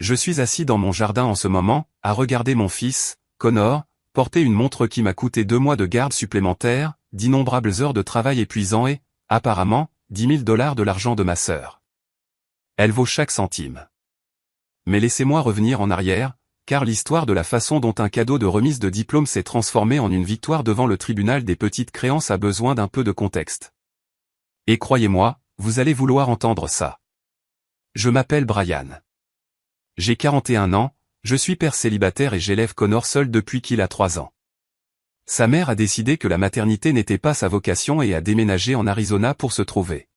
Je suis assis dans mon jardin en ce moment, à regarder mon fils, Connor, porter une montre qui m'a coûté 2 mois de garde supplémentaire, d'innombrables heures de travail épuisant et, apparemment, 10 000 $ de l'argent de ma sœur. Elle vaut chaque centime. Mais laissez-moi revenir en arrière, car l'histoire de la façon dont un cadeau de remise de diplôme s'est transformé en une victoire devant le tribunal des petites créances a besoin d'un peu de contexte. Et croyez-moi, vous allez vouloir entendre ça. Je m'appelle Brian. J'ai 41 ans, je suis père célibataire et j'élève Connor seul depuis qu'il a 3 ans. Sa mère a décidé que la maternité n'était pas sa vocation et a déménagé en Arizona pour se trouver.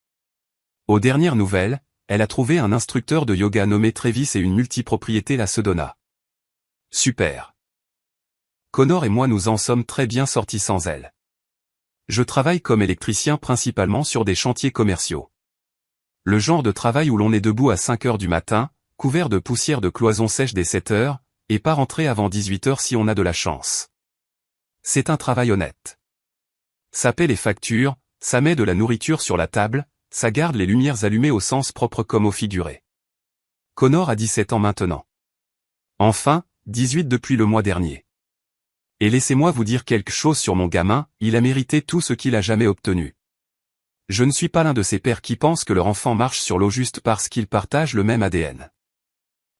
Aux dernières nouvelles, elle a trouvé un instructeur de yoga nommé Travis et une multipropriété la Sedona. Super. Connor et moi nous en sommes très bien sortis sans elle. Je travaille comme électricien principalement sur des chantiers commerciaux. Le genre de travail où l'on est debout à 5 heures du matin, couvert de poussière de cloisons sèches dès 7 heures, et pas rentré avant 18 heures si on a de la chance. C'est un travail honnête. Ça paie les factures, ça met de la nourriture sur la table, ça garde les lumières allumées au sens propre comme au figuré. Connor a 17 ans maintenant. Enfin, 18 depuis le mois dernier. Et laissez-moi vous dire quelque chose sur mon gamin, il a mérité tout ce qu'il a jamais obtenu. Je ne suis pas l'un de ces pères qui pensent que leur enfant marche sur l'eau juste parce qu'ils partagent le même ADN.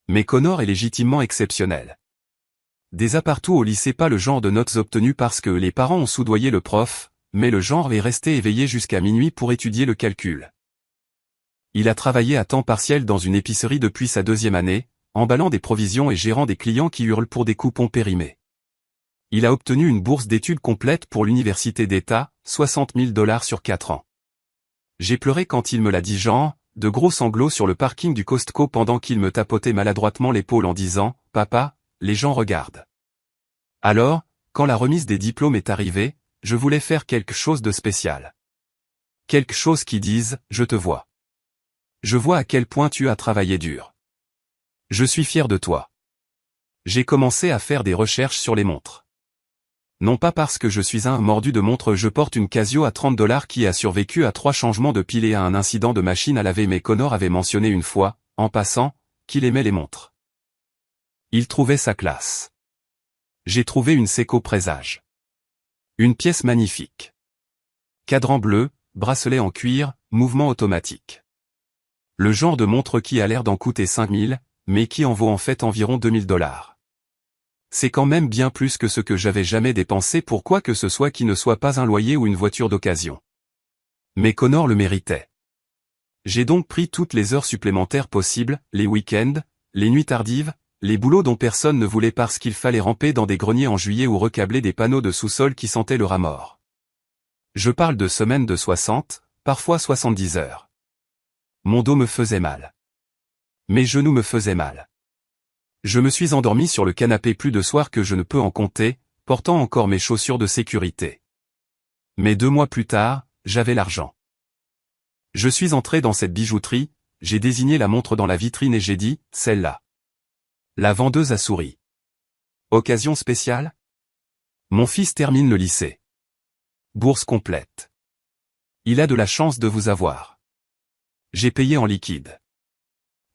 Mais Connor est légitimement exceptionnel. Des apartous au lycée, pas le genre de notes obtenues parce que les parents ont soudoyé le prof, mais le genre est resté éveillé jusqu'à minuit pour étudier le calcul. Il a travaillé à temps partiel dans une épicerie depuis sa 2e année, emballant des provisions et gérant des clients qui hurlent pour des coupons périmés. Il a obtenu une bourse d'études complète pour l'université d'État, 60 000 $ sur 4 ans. J'ai pleuré quand il me l'a dit genre, de gros sanglots sur le parking du Costco pendant qu'il me tapotait maladroitement l'épaule en disant « Papa, les gens regardent ». Alors, quand la remise des diplômes est arrivée, je voulais faire quelque chose de spécial. Quelque chose qui dise « Je te vois. Je vois à quel point tu as travaillé dur. Je suis fier de toi. » J'ai commencé à faire des recherches sur les montres. Non pas parce que je suis un mordu de montre, je porte une Casio à 30 $ qui a survécu à 3 changements de pile et à un incident de machine à laver, mais Connor avait mentionné une fois, en passant, qu'il aimait les montres. Il trouvait sa classe. J'ai trouvé une Seiko Présage. Une pièce magnifique. Cadran bleu, bracelet en cuir, mouvement automatique. Le genre de montre qui a l'air d'en coûter 5 000, mais qui en vaut en fait environ 2 000 $. C'est quand même bien plus que ce que j'avais jamais dépensé pour quoi que ce soit qui ne soit pas un loyer ou une voiture d'occasion. Mais Connor le méritait. J'ai donc pris toutes les heures supplémentaires possibles, les week-ends, les nuits tardives, les boulots dont personne ne voulait parce qu'il fallait ramper dans des greniers en juillet ou recabler des panneaux de sous-sol qui sentaient le rat mort. Je parle de semaines de 60, parfois 70 heures. Mon dos me faisait mal. Mes genoux me faisaient mal. Je me suis endormi sur le canapé plus de soirs que je ne peux en compter, portant encore mes chaussures de sécurité. Mais 2 mois plus tard, j'avais l'argent. Je suis entré dans cette bijouterie, j'ai désigné la montre dans la vitrine et j'ai dit, celle-là. La vendeuse a souri. Occasion spéciale? Mon fils termine le lycée. Bourse complète. Il a de la chance de vous avoir. J'ai payé en liquide.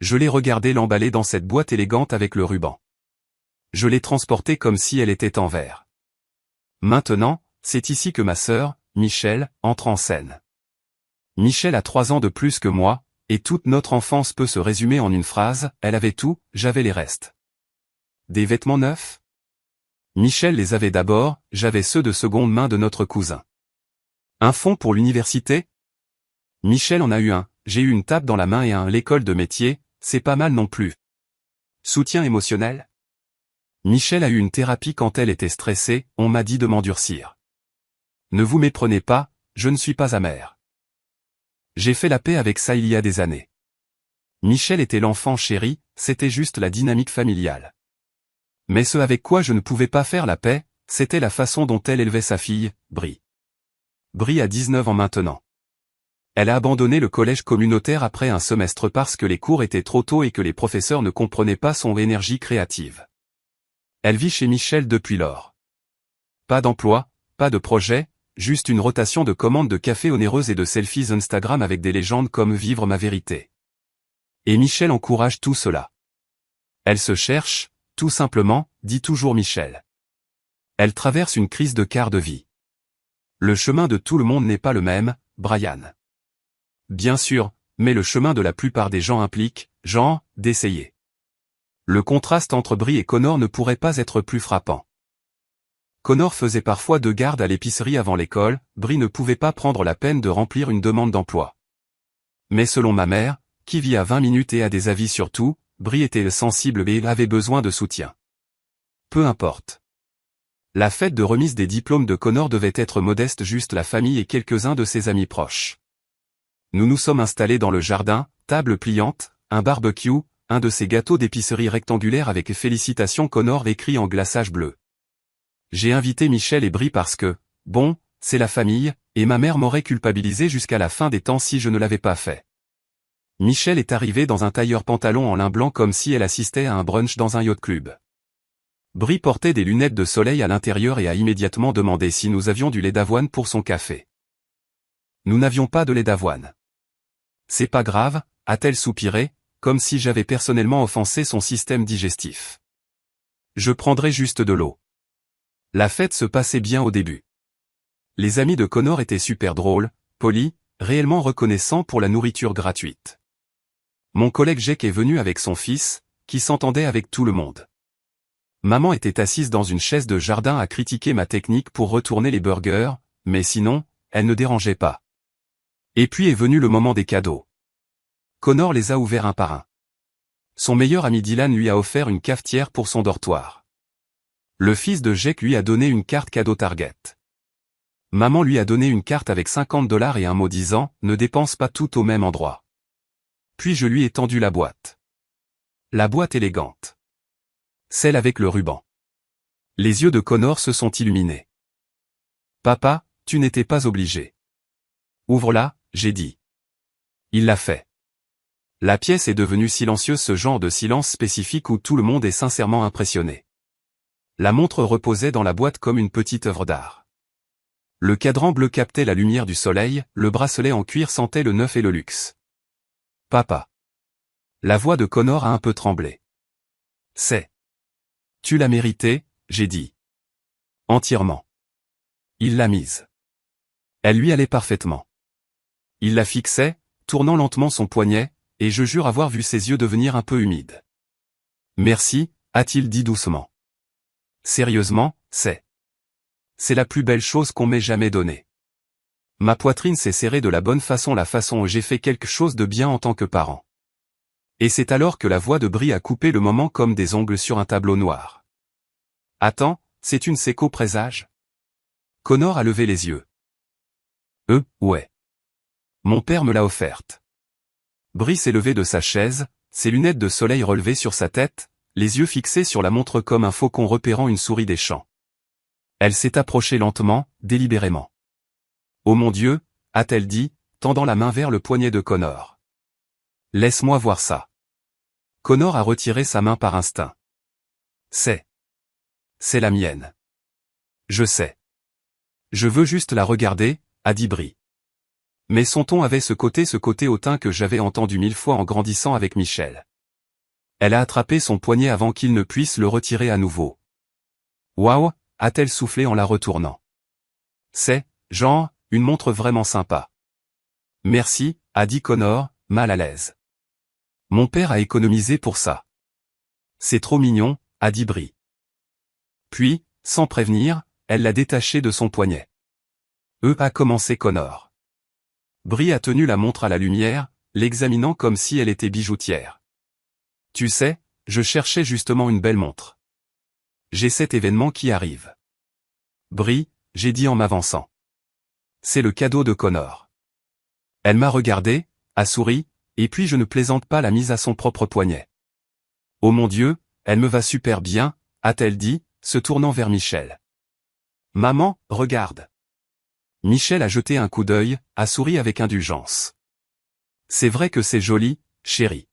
Je l'ai regardé l'emballer dans cette boîte élégante avec le ruban. Je l'ai transportée comme si elle était en verre. Maintenant, c'est ici que ma sœur, Michelle, entre en scène. Michelle a 3 ans de plus que moi, et toute notre enfance peut se résumer en une phrase, elle avait tout, j'avais les restes. Des vêtements neufs? Michelle les avait d'abord, j'avais ceux de seconde main de notre cousin. Un fonds pour l'université? Michelle en a eu un, j'ai eu une table dans la main et l'école de métier, c'est pas mal non plus. Soutien émotionnel? Michelle a eu une thérapie quand elle était stressée, on m'a dit de m'endurcir. Ne vous méprenez pas, je ne suis pas amer. J'ai fait la paix avec ça il y a des années. Michelle était l'enfant chéri, c'était juste la dynamique familiale. Mais ce avec quoi je ne pouvais pas faire la paix, c'était la façon dont elle élevait sa fille, Brie. Brie a 19 ans maintenant. Elle a abandonné le collège communautaire après un semestre parce que les cours étaient trop tôt et que les professeurs ne comprenaient pas son énergie créative. Elle vit chez Michel depuis lors. Pas d'emploi, pas de projet, juste une rotation de commandes de café onéreuses et de selfies Instagram avec des légendes comme « Vivre ma vérité ». Et Michel encourage tout cela. Elle se cherche, tout simplement, dit toujours Michel. Elle traverse une crise de quart de vie. Le chemin de tout le monde n'est pas le même, Brian. Bien sûr, mais le chemin de la plupart des gens implique, genre, d'essayer. Le contraste entre Brie et Connor ne pourrait pas être plus frappant. Connor faisait parfois de garde à l'épicerie avant l'école, Brie ne pouvait pas prendre la peine de remplir une demande d'emploi. Mais selon ma mère, qui vit à 20 minutes et a des avis sur tout, Brie était sensible et avait besoin de soutien. Peu importe. La fête de remise des diplômes de Connor devait être modeste, juste la famille et quelques-uns de ses amis proches. Nous nous sommes installés dans le jardin, table pliante, un barbecue, un de ces gâteaux d'épicerie rectangulaires avec félicitations Connor écrit en glaçage bleu. J'ai invité Michel et Brie parce que, bon, c'est la famille, et ma mère m'aurait culpabilisé jusqu'à la fin des temps si je ne l'avais pas fait. Michel est arrivé dans un tailleur pantalon en lin blanc comme si elle assistait à un brunch dans un yacht club. Brie portait des lunettes de soleil à l'intérieur et a immédiatement demandé si nous avions du lait d'avoine pour son café. Nous n'avions pas de lait d'avoine. C'est pas grave, a-t-elle soupiré, comme si j'avais personnellement offensé son système digestif. Je prendrai juste de l'eau. La fête se passait bien au début. Les amis de Connor étaient super drôles, polis, réellement reconnaissants pour la nourriture gratuite. Mon collègue Jake est venu avec son fils, qui s'entendait avec tout le monde. Maman était assise dans une chaise de jardin à critiquer ma technique pour retourner les burgers, mais sinon, elle ne dérangeait pas. Et puis est venu le moment des cadeaux. Connor les a ouverts un par un. Son meilleur ami Dylan lui a offert une cafetière pour son dortoir. Le fils de Jake lui a donné une carte cadeau Target. Maman lui a donné une carte avec $50 et un mot disant « Ne dépense pas tout au même endroit ». Puis je lui ai tendu la boîte. La boîte élégante. Celle avec le ruban. Les yeux de Connor se sont illuminés. « Papa, tu n'étais pas obligé. » « Ouvre-la, j'ai dit. » Il l'a fait. La pièce est devenue silencieuse, ce genre de silence spécifique où tout le monde est sincèrement impressionné. La montre reposait dans la boîte comme une petite œuvre d'art. Le cadran bleu captait la lumière du soleil, le bracelet en cuir sentait le neuf et le luxe. « Papa. » La voix de Connor a un peu tremblé. « C'est. Tu l'as mérité, j'ai dit. Entièrement. » Il l'a mise. Elle lui allait parfaitement. Il la fixait, tournant lentement son poignet, et je jure avoir vu ses yeux devenir un peu humides. « Merci, a-t-il dit doucement. Sérieusement, c'est la plus belle chose qu'on m'ait jamais donnée. Ma poitrine s'est serrée de la bonne façon, la façon où j'ai fait quelque chose de bien en tant que parent. Et c'est alors que la voix de Brie a coupé le moment comme des ongles sur un tableau noir. Attends, c'est une séco présage? Connor a levé les yeux. Ouais. Mon père me l'a offerte. Brie s'est levé de sa chaise, ses lunettes de soleil relevées sur sa tête, les yeux fixés sur la montre comme un faucon repérant une souris des champs. Elle s'est approchée lentement, délibérément. « Oh mon Dieu !» a-t-elle dit, tendant la main vers le poignet de Connor. « Laisse-moi voir ça. » Connor a retiré sa main par instinct. « C'est la mienne. »« Je sais. Je veux juste la regarder, » a dit Brie. Mais son ton avait ce côté hautain que j'avais entendu 1000 fois en grandissant avec Michel. Elle a attrapé son poignet avant qu'il ne puisse le retirer à nouveau. « Waouh !» a-t-elle soufflé en la retournant. « C'est, genre, une montre vraiment sympa. »« Merci » a dit Connor, mal à l'aise. « Mon père a économisé pour ça. »« C'est trop mignon » a dit Brie. Puis, sans prévenir, elle l'a détaché de son poignet. « A commencé Connor. » Brie a tenu la montre à la lumière, l'examinant comme si elle était bijoutière. « Tu sais, je cherchais justement une belle montre. J'ai cet événement qui arrive. »« Brie, » j'ai dit en m'avançant. « C'est le cadeau de Connor. » Elle m'a regardé, a souri, et puis je ne plaisante pas, l'a mise à son propre poignet. « Oh mon Dieu, elle me va super bien » a-t-elle dit, se tournant vers Michel. « Maman, regarde. » Michel a jeté un coup d'œil, a souri avec indulgence. « C'est vrai que c'est joli, chérie. »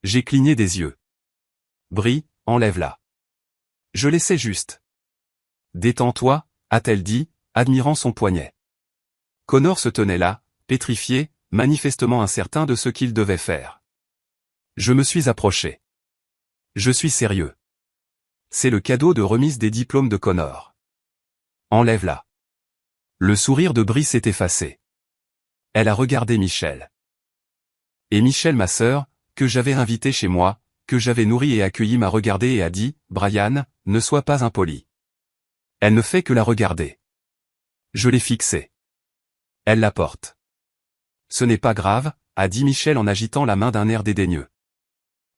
J'ai cligné des yeux. « Brie, enlève-la. » Je l'essaie juste. « Détends-toi » a-t-elle dit, admirant son poignet. Connor se tenait là, pétrifié, manifestement incertain de ce qu'il devait faire. Je me suis approché. Je suis sérieux. C'est le cadeau de remise des diplômes de Connor. Enlève-la. Le sourire de Brie s'est effacé. Elle a regardé Michel. Et Michel, ma sœur, que j'avais invitée chez moi, que j'avais nourrie et accueillie, m'a regardé et a dit, « Brian, ne sois pas impoli. » Elle ne fait que la regarder. Je l'ai fixée. Elle la porte. Ce n'est pas grave, a dit Michel en agitant la main d'un air dédaigneux.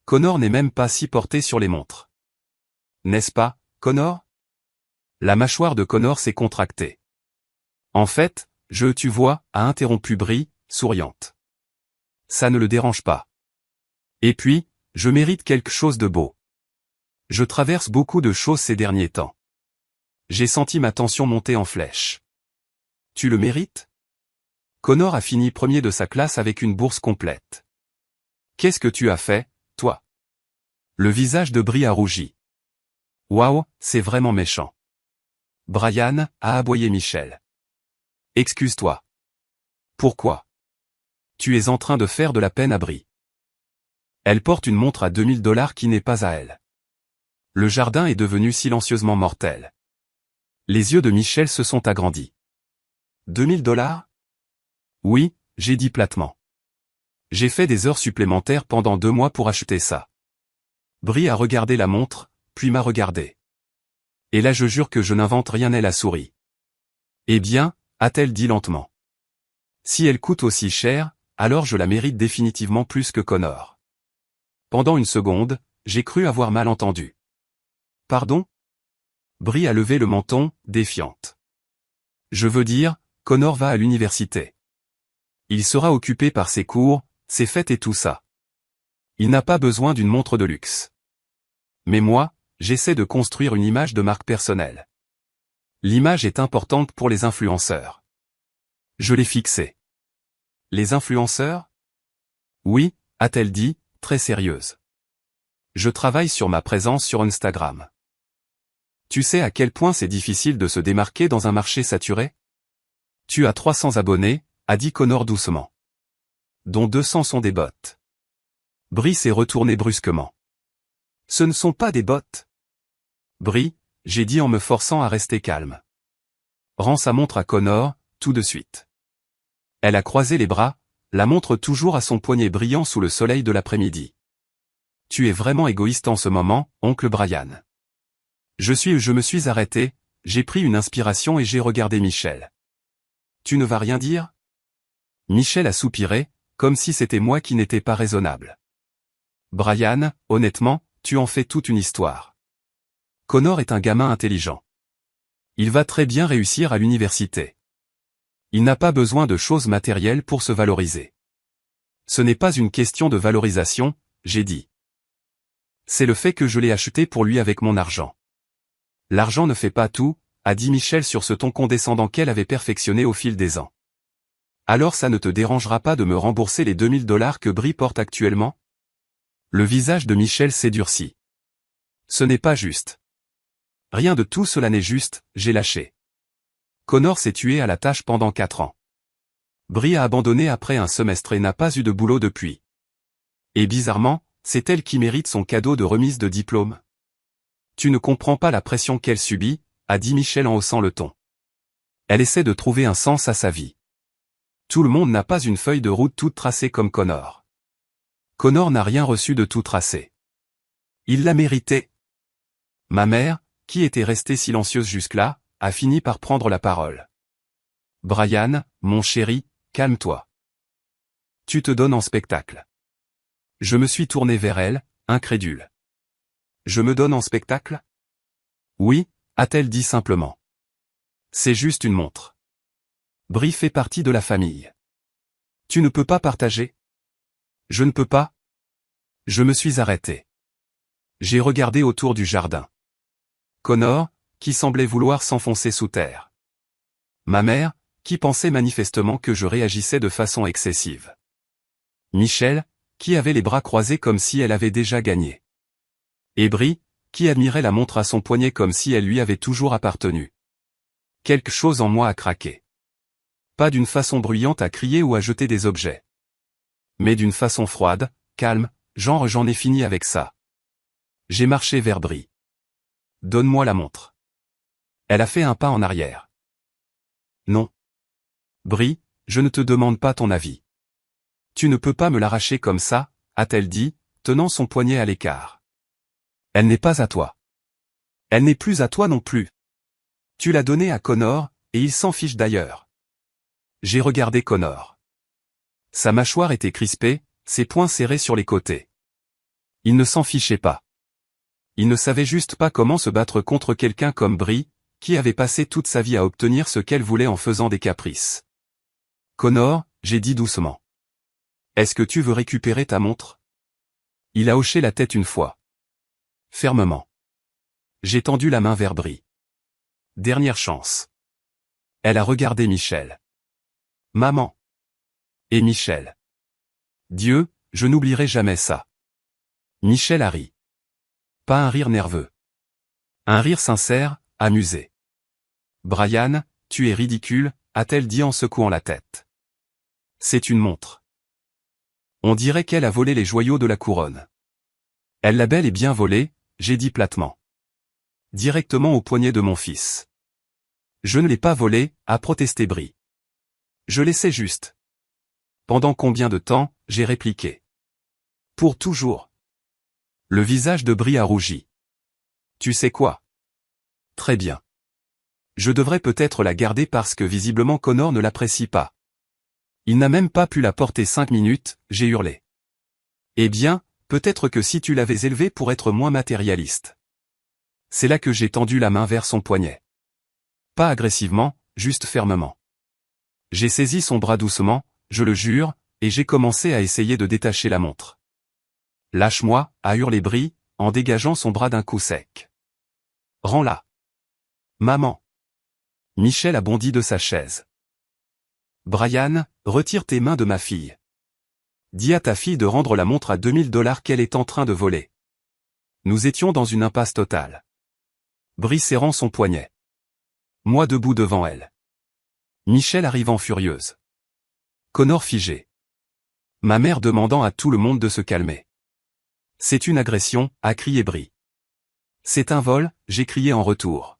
Connor n'est même pas si porté sur les montres. N'est-ce pas, Connor? La mâchoire de Connor s'est contractée. En fait, tu vois, a interrompu Brie, souriante. Ça ne le dérange pas. Et puis, je mérite quelque chose de beau. Je traverse beaucoup de choses ces derniers temps. J'ai senti ma tension monter en flèche. Tu le mérites? Connor a fini premier de sa classe avec une bourse complète. Qu'est-ce que tu as fait, toi? Le visage de Brie a rougi. Waouh, c'est vraiment méchant. Brian, a aboyé Michel. Excuse-toi. Pourquoi? Tu es en train de faire de la peine à Brie. Elle porte une montre à 2000 $ qui n'est pas à elle. Le jardin est devenu silencieusement mortel. Les yeux de Michel se sont agrandis. 2000 $? Oui, j'ai dit platement. J'ai fait des heures supplémentaires pendant 2 mois pour acheter ça. Brie a regardé la montre, puis m'a regardé. Et là je jure que je n'invente rien, elle a souri. Eh bien, a-t-elle dit lentement. Si elle coûte aussi cher, alors je la mérite définitivement plus que Connor. Pendant une seconde, j'ai cru avoir mal entendu. Pardon? Brie a levé le menton, défiante. Je veux dire, Connor va à l'université. Il sera occupé par ses cours, ses fêtes et tout ça. Il n'a pas besoin d'une montre de luxe. Mais moi, j'essaie de construire une image de marque personnelle. L'image est importante pour les influenceurs. Je l'ai fixée. Les influenceurs? Oui, a-t-elle dit, très sérieuse. Je travaille sur ma présence sur Instagram. Tu sais à quel point c'est difficile de se démarquer dans un marché saturé? Tu as 300 abonnés, a dit Connor doucement. Dont 200 sont des bots. Brie s'est retournée brusquement. Ce ne sont pas des bots. Brie, j'ai dit en me forçant à rester calme. Rends sa montre à Connor, tout de suite. Elle a croisé les bras, la montre toujours à son poignet brillant sous le soleil de l'après-midi. Tu es vraiment égoïste en ce moment, oncle Brian. Je me suis arrêté, j'ai pris une inspiration et j'ai regardé Michel. Tu ne vas rien dire? Michel a soupiré, comme si c'était moi qui n'étais pas raisonnable. Brian, honnêtement, tu en fais toute une histoire. Connor est un gamin intelligent. Il va très bien réussir à l'université. Il n'a pas besoin de choses matérielles pour se valoriser. Ce n'est pas une question de valorisation, j'ai dit. C'est le fait que je l'ai acheté pour lui avec mon argent. L'argent ne fait pas tout, a dit Michel sur ce ton condescendant qu'elle avait perfectionné au fil des ans. Alors ça ne te dérangera pas de me rembourser les 2000 $ que Brie porte actuellement? Le visage de Michel s'est durci. Ce n'est pas juste. Rien de tout cela n'est juste, j'ai lâché. Connor s'est tué à la tâche pendant 4 ans. Brie a abandonné après un semestre et n'a pas eu de boulot depuis. Et bizarrement, c'est elle qui mérite son cadeau de remise de diplôme. Tu ne comprends pas la pression qu'elle subit, a dit Michel en haussant le ton. Elle essaie de trouver un sens à sa vie. Tout le monde n'a pas une feuille de route toute tracée comme Connor. Connor n'a rien reçu de tout tracé. Il l'a mérité. Ma mère, qui était restée silencieuse jusque-là, a fini par prendre la parole. Brian, mon chéri, calme-toi. Tu te donnes en spectacle. Je me suis tourné vers elle, incrédule. Je me donne en spectacle? Oui, a-t-elle dit simplement. C'est juste une montre. Brie fait partie de la famille. Tu ne peux pas partager? Je ne peux pas. Je me suis arrêté. J'ai regardé autour du jardin. Connor, qui semblait vouloir s'enfoncer sous terre. Ma mère, qui pensait manifestement que je réagissais de façon excessive. Michel, qui avait les bras croisés comme si elle avait déjà gagné. Et Brie, qui admirait la montre à son poignet comme si elle lui avait toujours appartenu. Quelque chose en moi a craqué. Pas d'une façon bruyante à crier ou à jeter des objets. Mais d'une façon froide, calme, genre j'en ai fini avec ça. J'ai marché vers Brie. Donne-moi la montre. Elle a fait un pas en arrière. Non. Brie, je ne te demande pas ton avis. Tu ne peux pas me l'arracher comme ça, a-t-elle dit, tenant son poignet à l'écart. Elle n'est pas à toi. Elle n'est plus à toi non plus. Tu l'as donnée à Connor, et il s'en fiche d'ailleurs. J'ai regardé Connor. Sa mâchoire était crispée, ses poings serrés sur les côtés. Il ne s'en fichait pas. Il ne savait juste pas comment se battre contre quelqu'un comme Brie, qui avait passé toute sa vie à obtenir ce qu'elle voulait en faisant des caprices. Connor, j'ai dit doucement. Est-ce que tu veux récupérer ta montre? Il a hoché la tête une fois. Fermement. J'ai tendu la main vers Brie. Dernière chance. Elle a regardé Michel. Maman. Et Michel. Dieu, je n'oublierai jamais ça. Michel a ri. Pas un rire nerveux. Un rire sincère, amusé. Brian, tu es ridicule, a-t-elle dit en secouant la tête. C'est une montre. On dirait qu'elle a volé les joyaux de la couronne. Elle l'a bel et bien volée, j'ai dit platement. Directement au poignet de mon fils. Je ne l'ai pas volée, a protesté Brie. Je l'essaie juste. Pendant combien de temps, j'ai répliqué. Pour toujours. Le visage de Brie a rougi. Tu sais quoi? Très bien. Je devrais peut-être la garder parce que visiblement Connor ne l'apprécie pas. Il n'a même pas pu la porter 5 minutes, j'ai hurlé. Eh bien, peut-être que si tu l'avais élevée pour être moins matérialiste. C'est là que j'ai tendu la main vers son poignet. Pas agressivement, juste fermement. J'ai saisi son bras doucement, je le jure, et j'ai commencé à essayer de détacher la montre. Lâche-moi, a hurlé Brie, en dégageant son bras d'un coup sec. Rends-la. Maman. Michel a bondi de sa chaise. Brian, retire tes mains de ma fille. Dis à ta fille de rendre la montre à $2000 qu'elle est en train de voler. Nous étions dans une impasse totale. Brie serrant son poignet. Moi debout devant elle. Michel arrivant furieuse. Connor figé. Ma mère demandant à tout le monde de se calmer. C'est une agression, a crié Brie. C'est un vol, j'ai crié en retour.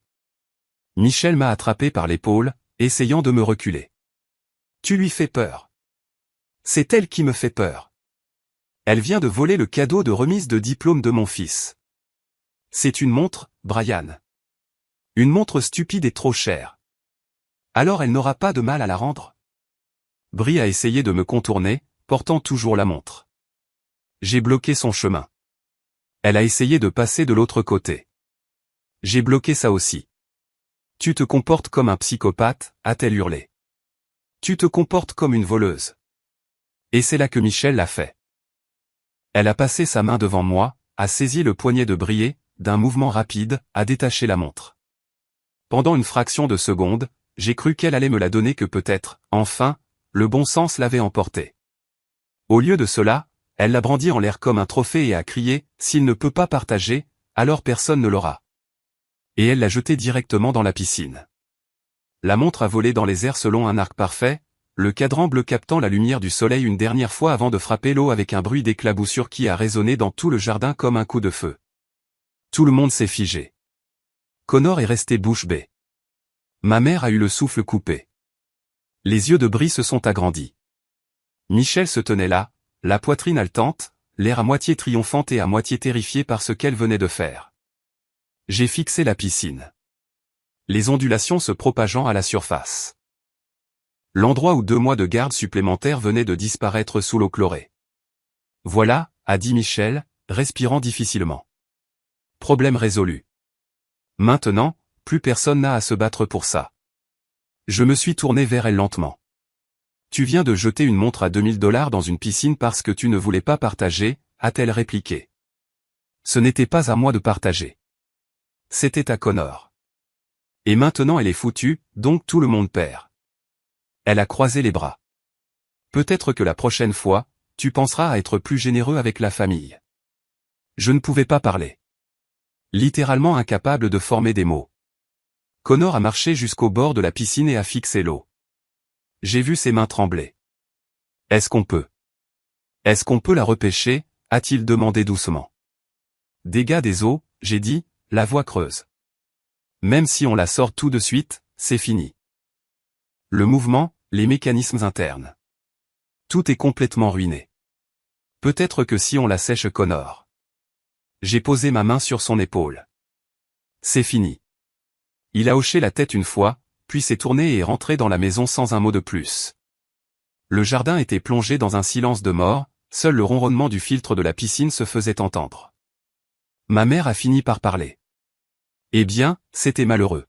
Michel m'a attrapé par l'épaule, essayant de me reculer. Tu lui fais peur. C'est elle qui me fait peur. Elle vient de voler le cadeau de remise de diplôme de mon fils. C'est une montre, Brian. Une montre stupide et trop chère. Alors elle n'aura pas de mal à la rendre? Brie a essayé de me contourner, portant toujours la montre. J'ai bloqué son chemin. Elle a essayé de passer de l'autre côté. J'ai bloqué ça aussi. Tu te comportes comme un psychopathe, a-t-elle hurlé. Tu te comportes comme une voleuse. Et c'est là que Michel l'a fait. Elle a passé sa main devant moi, a saisi le poignet de Brie, d'un mouvement rapide, a détaché la montre. Pendant une fraction de seconde, j'ai cru qu'elle allait me la donner que peut-être, enfin, le bon sens l'avait emporté. Au lieu de cela, elle l'a brandi en l'air comme un trophée et a crié, s'il ne peut pas partager, alors personne ne l'aura. Et elle l'a jeté directement dans la piscine. La montre a volé dans les airs selon un arc parfait, le cadran bleu captant la lumière du soleil une dernière fois avant de frapper l'eau avec un bruit d'éclaboussure qui a résonné dans tout le jardin comme un coup de feu. Tout le monde s'est figé. Connor est resté bouche bée. Ma mère a eu le souffle coupé. Les yeux de Brie se sont agrandis. Michel se tenait là, la poitrine haletante, l'air à moitié triomphant et à moitié terrifié par ce qu'elle venait de faire. J'ai fixé la piscine. Les ondulations se propageant à la surface. L'endroit où 2 mois de garde supplémentaires venaient de disparaître sous l'eau chlorée. Voilà, a dit Michel, respirant difficilement. Problème résolu. Maintenant, plus personne n'a à se battre pour ça. Je me suis tourné vers elle lentement. Tu viens de jeter une montre à $2000 dans une piscine parce que tu ne voulais pas partager, a-t-elle répliqué. Ce n'était pas à moi de partager. C'était à Connor. Et maintenant elle est foutue, donc tout le monde perd. Elle a croisé les bras. Peut-être que la prochaine fois, tu penseras à être plus généreux avec la famille. Je ne pouvais pas parler. Littéralement incapable de former des mots. Connor a marché jusqu'au bord de la piscine et a fixé l'eau. J'ai vu ses mains trembler. Est-ce qu'on peut la repêcher, a-t-il demandé doucement. Dégâts des eaux, j'ai dit, la voix creuse. Même si on la sort tout de suite, c'est fini. Le mouvement, les mécanismes internes. Tout est complètement ruiné. Peut-être que si on la sèche Connor. J'ai posé ma main sur son épaule. C'est fini. Il a hoché la tête une fois, puis s'est tourné et est rentré dans la maison sans un mot de plus. Le jardin était plongé dans un silence de mort, seul le ronronnement du filtre de la piscine se faisait entendre. Ma mère a fini par parler. Eh bien, c'était malheureux.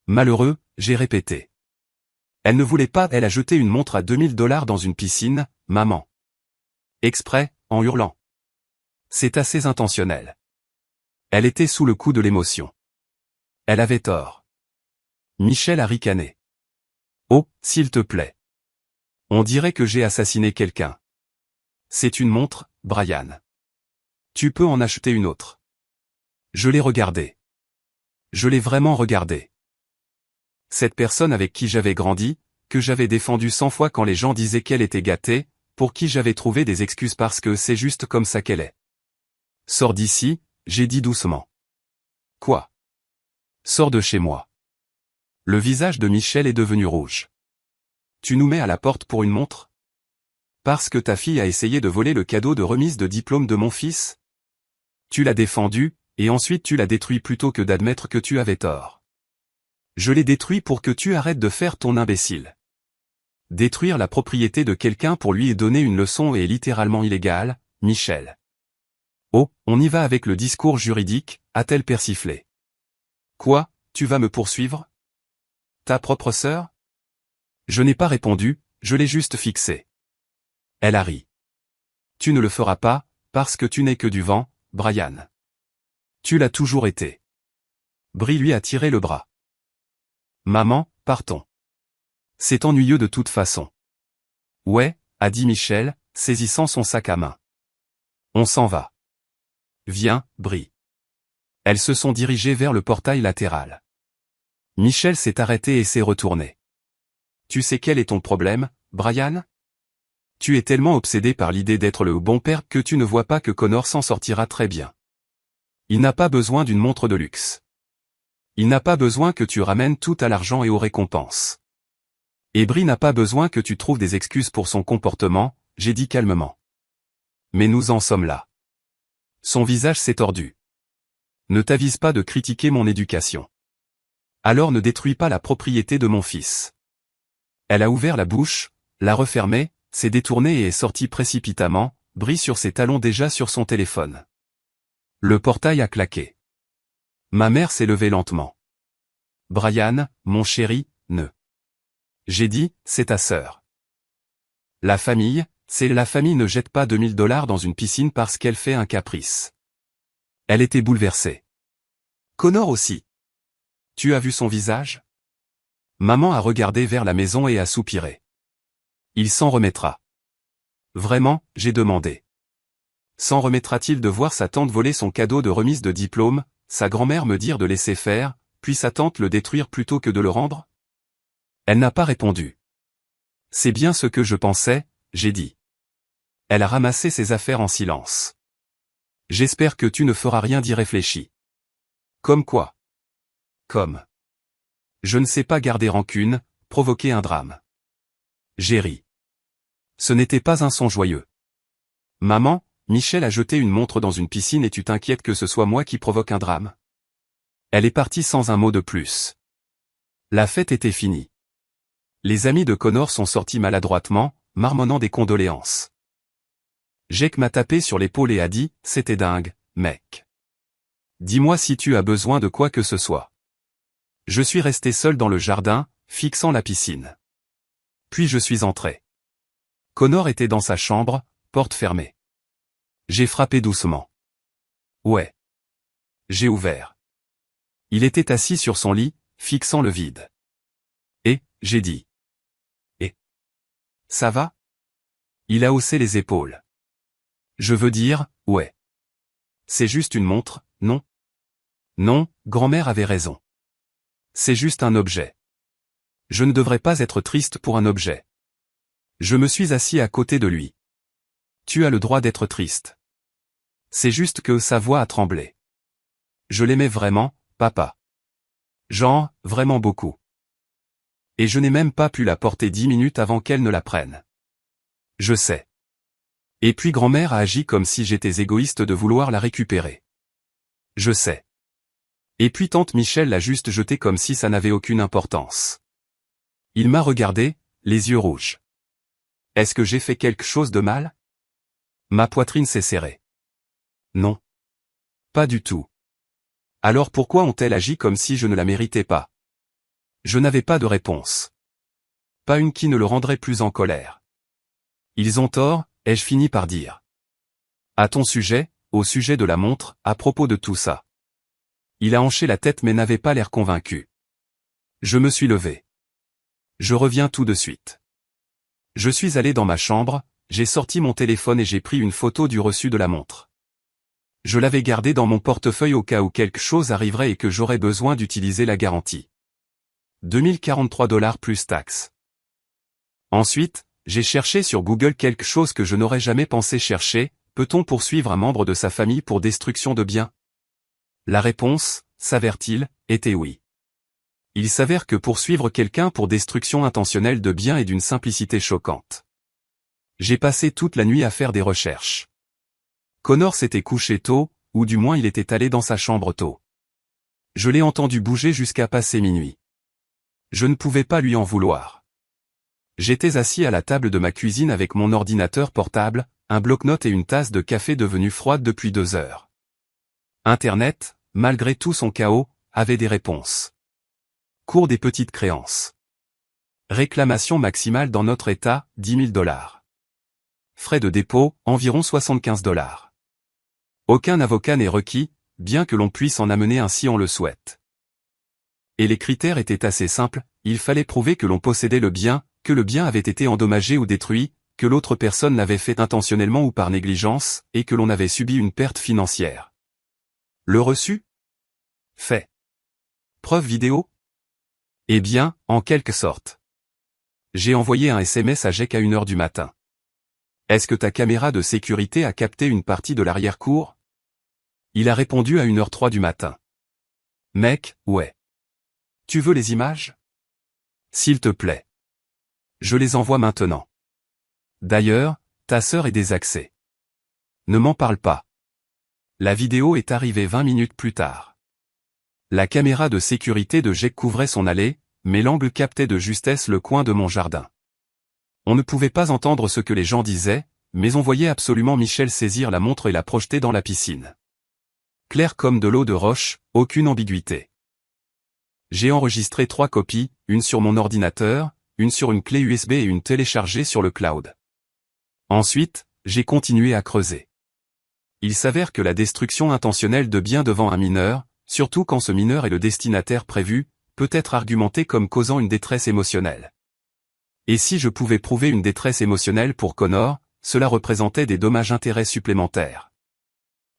Malheureux, j'ai répété. Elle ne voulait pas, elle a jeté une montre à 2000 $ dans une piscine, maman. Exprès, en hurlant. C'est assez intentionnel. Elle était sous le coup de l'émotion. Elle avait tort. Michel a ricané. Oh, s'il te plaît. On dirait que j'ai assassiné quelqu'un. C'est une montre, Brian. Tu peux en acheter une autre. Je l'ai regardée. Je l'ai vraiment regardée. Cette personne avec qui j'avais grandi, que j'avais défendue 100 fois quand les gens disaient qu'elle était gâtée, pour qui j'avais trouvé des excuses parce que c'est juste comme ça qu'elle est. Sors d'ici, j'ai dit doucement. Quoi? Sors de chez moi. Le visage de Michel est devenu rouge. Tu nous mets à la porte pour une montre? Parce que ta fille a essayé de voler le cadeau de remise de diplôme de mon fils? Tu l'as défendu, et ensuite tu l'as détruit plutôt que d'admettre que tu avais tort. Je l'ai détruit pour que tu arrêtes de faire ton imbécile. Détruire la propriété de quelqu'un pour lui donner une leçon est littéralement illégal, Michel. Oh, on y va avec le discours juridique, a-t-elle persiflé. Quoi, tu vas me poursuivre? Ta propre sœur? Je n'ai pas répondu, je l'ai juste fixé. Elle a ri. Tu ne le feras pas, parce que tu n'es que du vent, Brian. Tu l'as toujours été. Bri lui a tiré le bras. Maman, partons. C'est ennuyeux de toute façon. Ouais, a dit Michel, saisissant son sac à main. On s'en va. Viens, Bri. Elles se sont dirigées vers le portail latéral. Michel s'est arrêté et s'est retourné. Tu sais quel est ton problème, Brian? Tu es tellement obsédé par l'idée d'être le bon père que tu ne vois pas que Connor s'en sortira très bien. Il n'a pas besoin d'une montre de luxe. Il n'a pas besoin que tu ramènes tout à l'argent et aux récompenses. Et Bri n'a pas besoin que tu trouves des excuses pour son comportement, j'ai dit calmement. Mais nous en sommes là. Son visage s'est tordu. Ne t'avise pas de critiquer mon éducation. Alors ne détruis pas la propriété de mon fils. Elle a ouvert la bouche, l'a refermée, s'est détournée et est sortie précipitamment, Bri sur ses talons déjà sur son téléphone. Le portail a claqué. Ma mère s'est levée lentement. Brian, mon chéri, ne. J'ai dit, c'est ta sœur. La famille ne jette pas 2000 $ dans une piscine parce qu'elle fait un caprice. Elle était bouleversée. Connor aussi. Tu as vu son visage? Maman a regardé vers la maison et a soupiré. Il s'en remettra. Vraiment, j'ai demandé. S'en remettra-t-il de voir sa tante voler son cadeau de remise de diplôme, sa grand-mère me dire de laisser faire, puis sa tante le détruire plutôt que de le rendre? Elle n'a pas répondu. C'est bien ce que je pensais, j'ai dit. Elle a ramassé ses affaires en silence. J'espère que tu ne feras rien d'irréfléchi. Comme quoi? Comme. Je ne sais pas garder rancune, provoquer un drame. J'ai ri. Ce n'était pas un son joyeux. Maman, Michel a jeté une montre dans une piscine et tu t'inquiètes que ce soit moi qui provoque un drame? Elle est partie sans un mot de plus. La fête était finie. Les amis de Connor sont sortis maladroitement, marmonnant des condoléances. Jake m'a tapé sur l'épaule et a dit, c'était dingue, mec. Dis-moi si tu as besoin de quoi que ce soit. Je suis resté seul dans le jardin, fixant la piscine. Puis je suis entré. Connor était dans sa chambre, porte fermée. J'ai frappé doucement. Ouais. J'ai ouvert. Il était assis sur son lit, fixant le vide. Et, j'ai dit. Et? Ça va? Il a haussé les épaules. Je veux dire, ouais. C'est juste une montre, non? Non, grand-mère avait raison. C'est juste un objet. Je ne devrais pas être triste pour un objet. Je me suis assis à côté de lui. Tu as le droit d'être triste. C'est juste que sa voix a tremblé. Je l'aimais vraiment, papa. Genre, vraiment beaucoup. Et je n'ai même pas pu la porter 10 minutes avant qu'elle ne la prenne. Je sais. Et puis grand-mère a agi comme si j'étais égoïste de vouloir la récupérer. Je sais. Et puis tante Michel l'a juste jetée comme si ça n'avait aucune importance. Il m'a regardé, les yeux rouges. Est-ce que j'ai fait quelque chose de mal? Ma poitrine s'est serrée. Non. Pas du tout. Alors pourquoi ont-elles agi comme si je ne la méritais pas? Je n'avais pas de réponse. Pas une qui ne le rendrait plus en colère. Ils ont tort, ai-je fini par dire. À ton sujet, au sujet de la montre, à propos de tout ça. Il a hoché la tête mais n'avait pas l'air convaincu. Je me suis levé. Je reviens tout de suite. Je suis allé dans ma chambre, j'ai sorti mon téléphone et j'ai pris une photo du reçu de la montre. Je l'avais gardé dans mon portefeuille au cas où quelque chose arriverait et que j'aurais besoin d'utiliser la garantie. 2043 $ plus taxes. Ensuite, j'ai cherché sur Google quelque chose que je n'aurais jamais pensé chercher, peut-on poursuivre un membre de sa famille pour destruction de biens? La réponse, s'avère-t-il, était oui. Il s'avère que poursuivre quelqu'un pour destruction intentionnelle de biens est d'une simplicité choquante. J'ai passé toute la nuit à faire des recherches. Connor s'était couché tôt, ou du moins il était allé dans sa chambre tôt. Je l'ai entendu bouger jusqu'à passer minuit. Je ne pouvais pas lui en vouloir. J'étais assis à la table de ma cuisine avec mon ordinateur portable, un bloc-notes et une tasse de café devenue froide depuis 2 heures. Internet, malgré tout son chaos, avait des réponses. Cours des petites créances. Réclamation maximale dans notre État, 10 000 $. Frais de dépôt, environ 75 $. Aucun avocat n'est requis, bien que l'on puisse en amener un si on le souhaite. Et les critères étaient assez simples, il fallait prouver que l'on possédait le bien, que le bien avait été endommagé ou détruit, que l'autre personne l'avait fait intentionnellement ou par négligence, et que l'on avait subi une perte financière. Le reçu? Fait. Preuve vidéo? Eh bien, en quelque sorte. J'ai envoyé un SMS à Jack à 1 h du matin. Est-ce que ta caméra de sécurité a capté une partie de l'arrière-cour? Il a répondu à 1 h 03 du matin. Mec, ouais. Tu veux les images? S'il te plaît. Je les envoie maintenant. D'ailleurs, ta sœur est désaxée. Ne m'en parle pas. La vidéo est arrivée 20 minutes plus tard. La caméra de sécurité de Jack couvrait son allée, mais l'angle captait de justesse le coin de mon jardin. On ne pouvait pas entendre ce que les gens disaient, mais on voyait absolument Michel saisir la montre et la projeter dans la piscine. Clair comme de l'eau de roche, aucune ambiguïté. J'ai enregistré 3 copies, une sur mon ordinateur, une sur une clé USB et une téléchargée sur le cloud. Ensuite, j'ai continué à creuser. Il s'avère que la destruction intentionnelle de biens devant un mineur, surtout quand ce mineur est le destinataire prévu, peut être argumentée comme causant une détresse émotionnelle. Et si je pouvais prouver une détresse émotionnelle pour Connor, cela représentait des dommages-intérêts supplémentaires.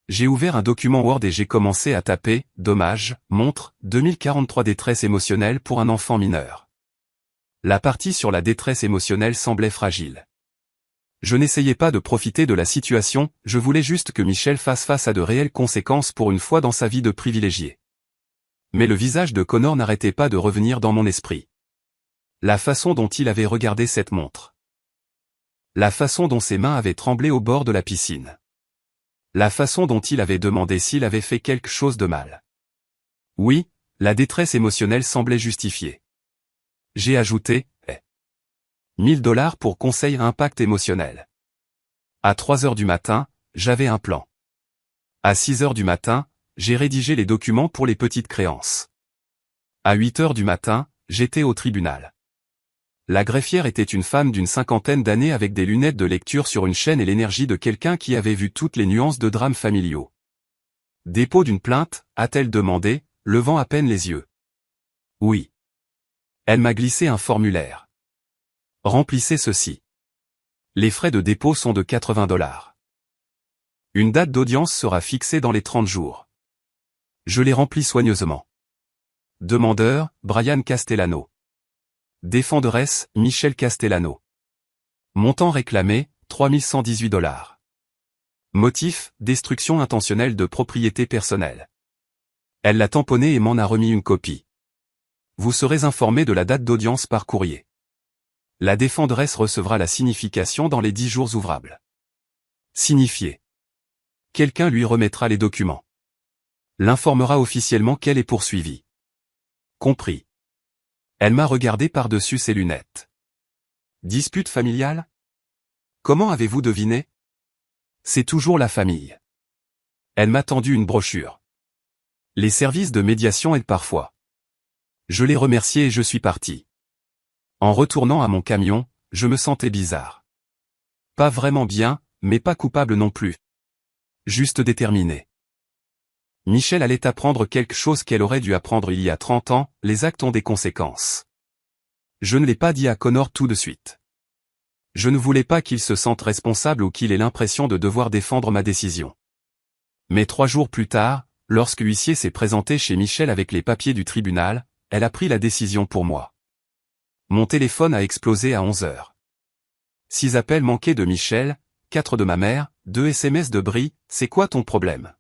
J'ai ouvert un document Word et j'ai commencé à taper « Dommages, montre, 2043 détresse émotionnelle pour un enfant mineur ». La partie sur la détresse émotionnelle semblait fragile. Je n'essayais pas de profiter de la situation, je voulais juste que Michel fasse face à de réelles conséquences pour une fois dans sa vie de privilégié. Mais le visage de Connor n'arrêtait pas de revenir dans mon esprit. La façon dont il avait regardé cette montre. La façon dont ses mains avaient tremblé au bord de la piscine. La façon dont il avait demandé s'il avait fait quelque chose de mal. Oui, la détresse émotionnelle semblait justifiée. J'ai ajouté, 1000 $ pour conseil à impact émotionnel. À 3 heures du matin, j'avais un plan. À 6 heures du matin, j'ai rédigé les documents pour les petites créances. À 8 heures du matin, j'étais au tribunal. La greffière était une femme d'une 50aine d'années avec des lunettes de lecture sur une chaîne et l'énergie de quelqu'un qui avait vu toutes les nuances de drames familiaux. Dépôt d'une plainte, a-t-elle demandé, levant à peine les yeux. Oui. Elle m'a glissé un formulaire. Remplissez ceci. Les frais de dépôt sont de 80 $. Une date d'audience sera fixée dans les 30 jours. Je les remplis soigneusement. Demandeur, Brian Castellano. Défenderesse, Michel Castellano. Montant réclamé, 3118 $. Motif, destruction intentionnelle de propriété personnelle. Elle l'a tamponné et m'en a remis une copie. Vous serez informé de la date d'audience par courrier. La défenderesse recevra la signification dans les 10 jours ouvrables. Signifié. Quelqu'un lui remettra les documents. L'informera officiellement qu'elle est poursuivie. Compris. Elle m'a regardé par-dessus ses lunettes. Dispute familiale? Comment avez-vous deviné? C'est toujours la famille. Elle m'a tendu une brochure. Les services de médiation aident parfois. Je l'ai remercié et je suis parti. En retournant à mon camion, je me sentais bizarre. Pas vraiment bien, mais pas coupable non plus. Juste déterminé. Michel allait apprendre quelque chose qu'elle aurait dû apprendre il y a 30 ans, les actes ont des conséquences. Je ne l'ai pas dit à Connor tout de suite. Je ne voulais pas qu'il se sente responsable ou qu'il ait l'impression de devoir défendre ma décision. Mais 3 jours plus tard, lorsque l'huissier s'est présenté chez Michel avec les papiers du tribunal, elle a pris la décision pour moi. Mon téléphone a explosé à 11 heures. 6 appels manqués de Michel, 4 de ma mère, 2 SMS de Brie, c'est quoi ton problème?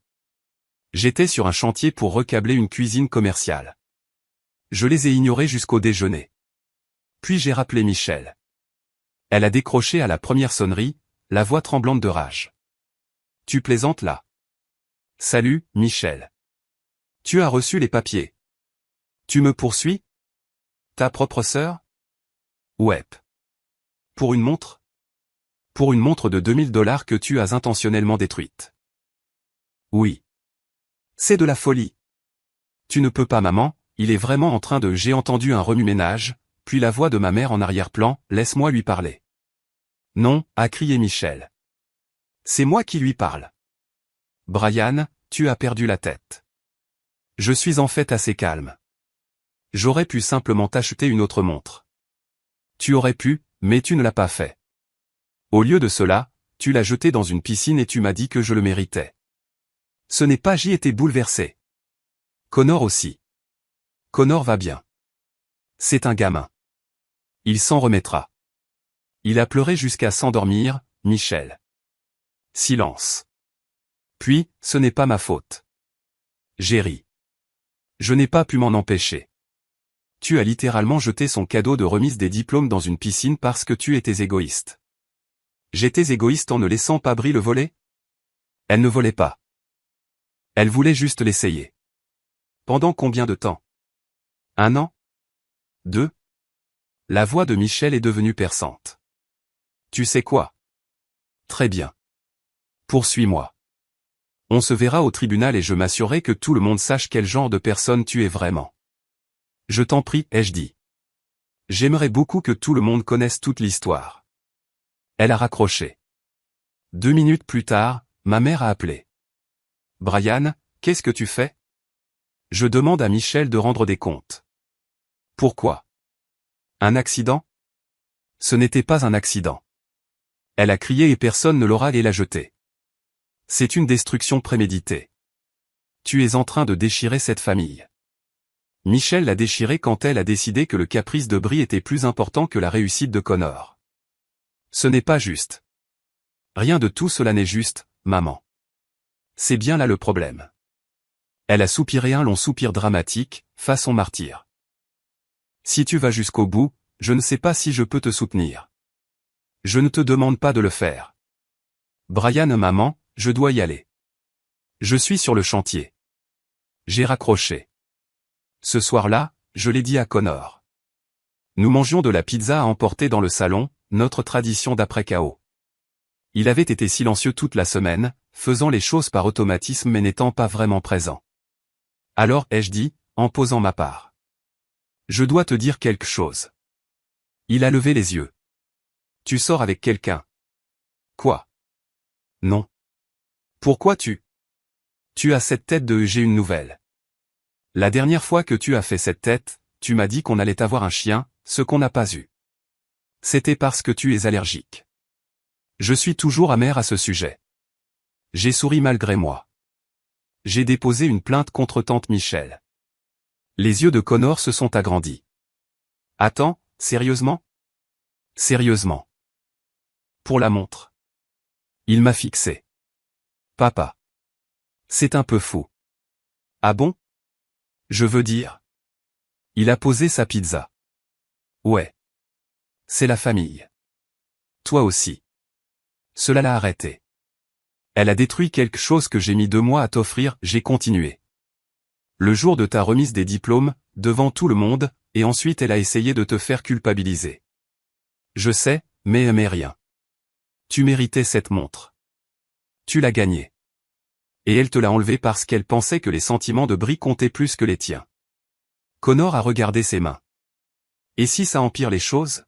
J'étais sur un chantier pour recabler une cuisine commerciale. Je les ai ignorés jusqu'au déjeuner. Puis j'ai rappelé Michel. Elle a décroché à la première sonnerie, la voix tremblante de rage. Tu plaisantes là? Salut, Michel. Tu as reçu les papiers. Tu me poursuis? Ta propre sœur? Ouais. Pour une montre? Pour une montre de 2000 $ que tu as intentionnellement détruite. Oui. C'est de la folie. Tu ne peux pas maman, il est vraiment en train de... J'ai entendu un remue-ménage, puis la voix de ma mère en arrière-plan, laisse-moi lui parler. Non, a crié Michel. C'est moi qui lui parle. Brian, tu as perdu la tête. Je suis en fait assez calme. J'aurais pu simplement t'acheter une autre montre. Tu aurais pu, mais tu ne l'as pas fait. Au lieu de cela, tu l'as jeté dans une piscine et tu m'as dit que je le méritais. Ce n'est pas j'y étais bouleversé. Connor aussi. Connor va bien. C'est un gamin. Il s'en remettra. Il a pleuré jusqu'à s'endormir, Michel. Silence. Puis, ce n'est pas ma faute. J'ai ri. Je n'ai pas pu m'en empêcher. Tu as littéralement jeté son cadeau de remise des diplômes dans une piscine parce que tu étais égoïste. J'étais égoïste en ne laissant pas Brie le voler? Elle ne volait pas. Elle voulait juste l'essayer. Pendant combien de temps? 1 an? 2? La voix de Michel est devenue perçante. Tu sais quoi? Très bien. Poursuis-moi. On se verra au tribunal et je m'assurerai que tout le monde sache quel genre de personne tu es vraiment. Je t'en prie, ai-je dit. J'aimerais beaucoup que tout le monde connaisse toute l'histoire. Elle a raccroché. 2 minutes plus tard, ma mère a appelé. Brian, qu'est-ce que tu fais? Je demande à Michel de rendre des comptes. Pourquoi? Un accident? Ce n'était pas un accident. Elle a crié et personne ne l'aura et l'a jeté. C'est une destruction préméditée. Tu es en train de déchirer cette famille. Michel l'a déchirée quand elle a décidé que le caprice de Brie était plus important que la réussite de Connor. Ce n'est pas juste. Rien de tout cela n'est juste, maman. C'est bien là le problème. Elle a soupiré un long soupir dramatique, façon martyr. Si tu vas jusqu'au bout, je ne sais pas si je peux te soutenir. Je ne te demande pas de le faire. Brian, maman, je dois y aller. Je suis sur le chantier. J'ai raccroché. Ce soir-là, je l'ai dit à Connor. Nous mangions de la pizza à emporter dans le salon, notre tradition d'après-chaos. Il avait été silencieux toute la semaine, faisant les choses par automatisme mais n'étant pas vraiment présent. Alors, ai-je dit, en posant ma part. Je dois te dire quelque chose. Il a levé les yeux. Tu sors avec quelqu'un. Quoi? Non. Pourquoi tu as cette tête de j'ai une nouvelle. La dernière fois que tu as fait cette tête, tu m'as dit qu'on allait avoir un chien, ce qu'on n'a pas eu. C'était parce que tu es allergique. Je suis toujours amer à ce sujet. J'ai souri malgré moi. J'ai déposé une plainte contre tante Michel. Les yeux de Connor se sont agrandis. Attends, sérieusement? Sérieusement. Pour la montre. Il m'a fixé. Papa. C'est un peu fou. Ah bon? Je veux dire. Il a posé sa pizza. Ouais. C'est la famille. Toi aussi. Cela l'a arrêté. Elle a détruit quelque chose que j'ai mis 2 mois à t'offrir, j'ai continué. Le jour de ta remise des diplômes, devant tout le monde, et ensuite elle a essayé de te faire culpabiliser. Je sais, mais rien. Tu méritais cette montre. Tu l'as gagnée. Et elle te l'a enlevée parce qu'elle pensait que les sentiments de Brie comptaient plus que les tiens. Connor a regardé ses mains. Et si ça empire les choses?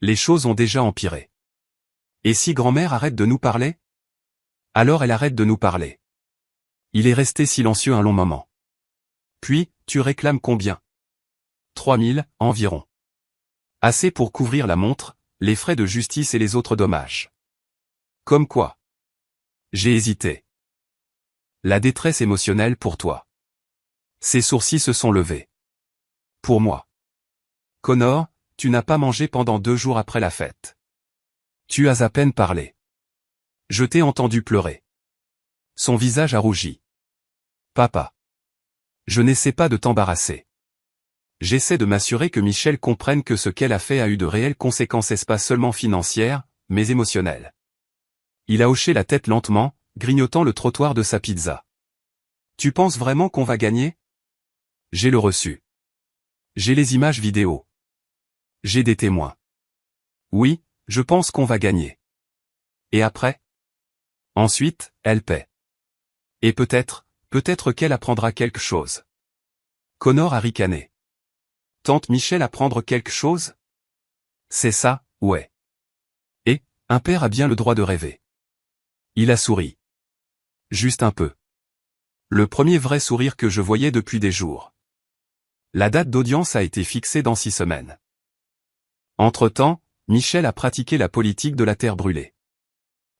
Les choses ont déjà empiré. Et si grand-mère arrête de nous parler? Alors elle arrête de nous parler. Il est resté silencieux un long moment. Puis, tu réclames combien? 3000, environ. Assez pour couvrir la montre, les frais de justice et les autres dommages. Comme quoi? J'ai hésité. La détresse émotionnelle pour toi. Ses sourcils se sont levés. Pour moi. Connor, tu n'as pas mangé pendant 2 jours après la fête. Tu as à peine parlé. Je t'ai entendu pleurer. Son visage a rougi. Papa. Je n'essaie pas de t'embarrasser. J'essaie de m'assurer que Michel comprenne que ce qu'elle a fait a eu de réelles conséquences pas seulement financières, mais émotionnelles. Il a hoché la tête lentement, grignotant le trottoir de sa pizza. Tu penses vraiment qu'on va gagner? J'ai le reçu. J'ai les images vidéo. J'ai des témoins. Oui, je pense qu'on va gagner. Et après? Ensuite, elle paie. Et peut-être qu'elle apprendra quelque chose. Connor a ricané. Tante Michel apprendre quelque chose? C'est ça, ouais. Et, un père a bien le droit de rêver. Il a souri. Juste un peu. Le premier vrai sourire que je voyais depuis des jours. La date d'audience a été fixée dans 6 semaines. Entre-temps, Michel a pratiqué la politique de la terre brûlée.